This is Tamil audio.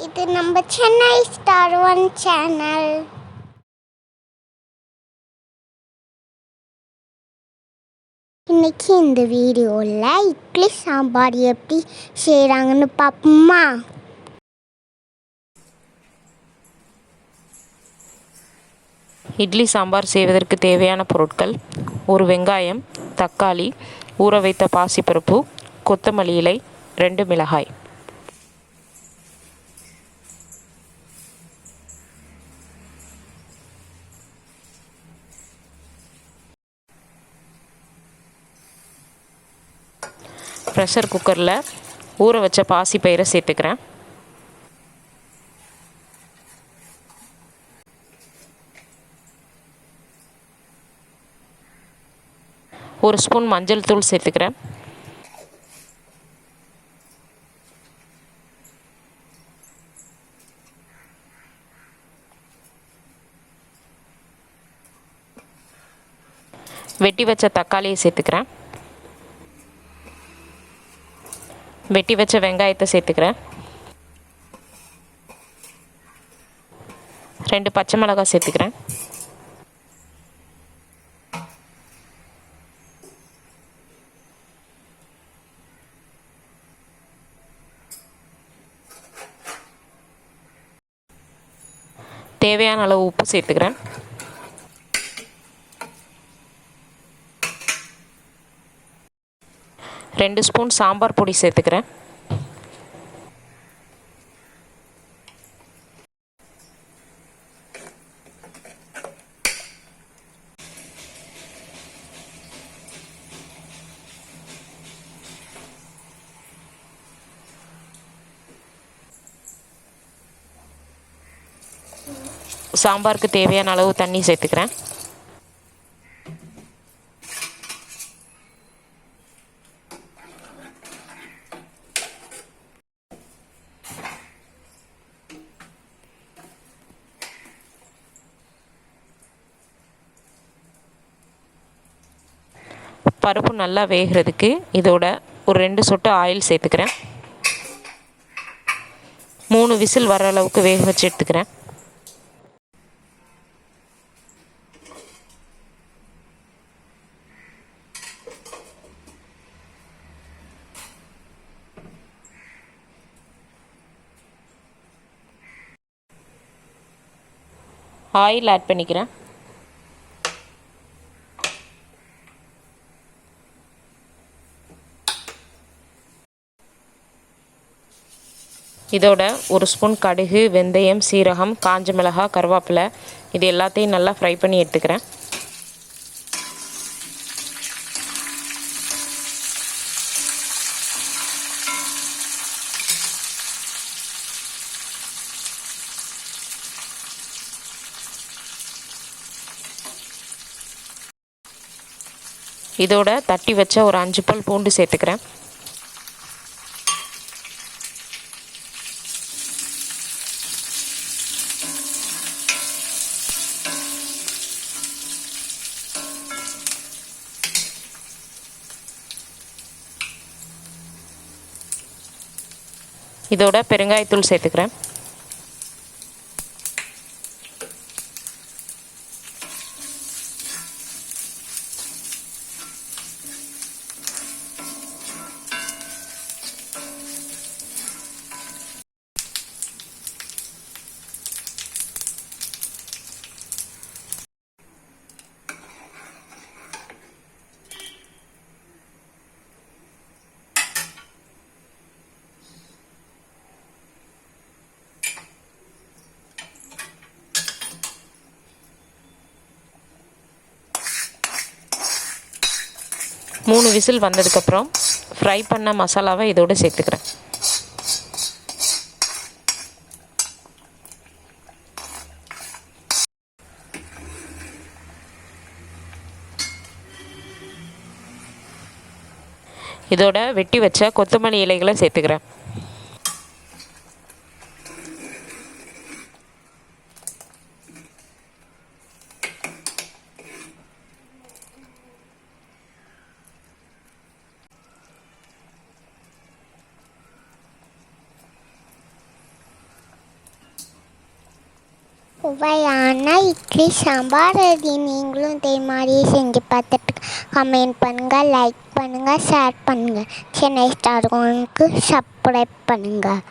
இது நம்ம சென்னை ஸ்டார் ஒன் சேனல். இன்னைக்கு இந்த வீடியோவில் இட்லி சாம்பார் எப்படி செய்கிறாங்கன்னு பார்ப்போமா? இட்லி சாம்பார் செய்வதற்கு தேவையான பொருட்கள்: ஒரு வெங்காயம், தக்காளி, ஊற வைத்த பாசிப்பருப்பு, கொத்தமல்லி இலை, 2 மிளகாய். ப்ரெஷர் குக்கரில் ஊற வச்ச பாசிப்பயிரை சேர்த்துக்கிறேன். ஒரு ஸ்பூன் மஞ்சள் தூள் சேர்த்துக்கிறேன். வெட்டி வச்ச தக்காளியை சேர்த்துக்கிறேன். வெட்டி வச்ச வெங்காயத்தை சேர்த்துக்கிறேன். 2 பச்சை மிளகாய் சேர்த்துக்கிறேன். தேவையான அளவு உப்பு சேர்த்துக்கிறேன். ரெண்டு ஸ்பூன் சாம்பார் பொடி சேர்த்துக்கிறேன். சாம்பாருக்கு தேவையான அளவு தண்ணி சேர்த்துக்கிறேன். பருப்பு நல்லா வேகிறதுக்கு இதோட ஒரு 2 சொட்டு ஆயில் சேர்த்துக்கிறேன். 3 விசில் வர அளவுக்கு வேக வச்சு எடுத்துக்கிறேன். ஆயில் ஆட் பண்ணிக்கிறேன். இதோட ஒரு ஸ்பூன் கடுகு, வெந்தயம், சீரகம், காஞ்ச மிளகாய், கருவேப்பிலை இது எல்லாத்தையும் நல்லா ஃப்ரை பண்ணி எடுத்துக்கிறேன். இதோட தட்டி வச்ச ஒரு 5 பல் பூண்டு சேர்த்துக்கிறேன். இதோட பெருங்காயத்தூள் சேர்த்துக்கிறேன். மூணு விசில் வந்ததுக்கப்புறம் ஃப்ரை பண்ண மசாலாவை இதோடு சேர்த்துக்கிறேன். இதோட வெட்டி வச்ச கொத்தமல்லி இலைகளை சேர்த்துக்கிறேன். சுவையான இட்லி சாம்பார் அது நீங்களும் இதே மாதிரியே செஞ்சு பார்த்துட்டு கமெண்ட் பண்ணுங்கள், லைக் பண்ணுங்கள், ஷேர் பண்ணுங்கள். சென்னை ஸ்டார் ஒனுக்கு சப்ஸ்கிரைப் பண்ணுங்கள்.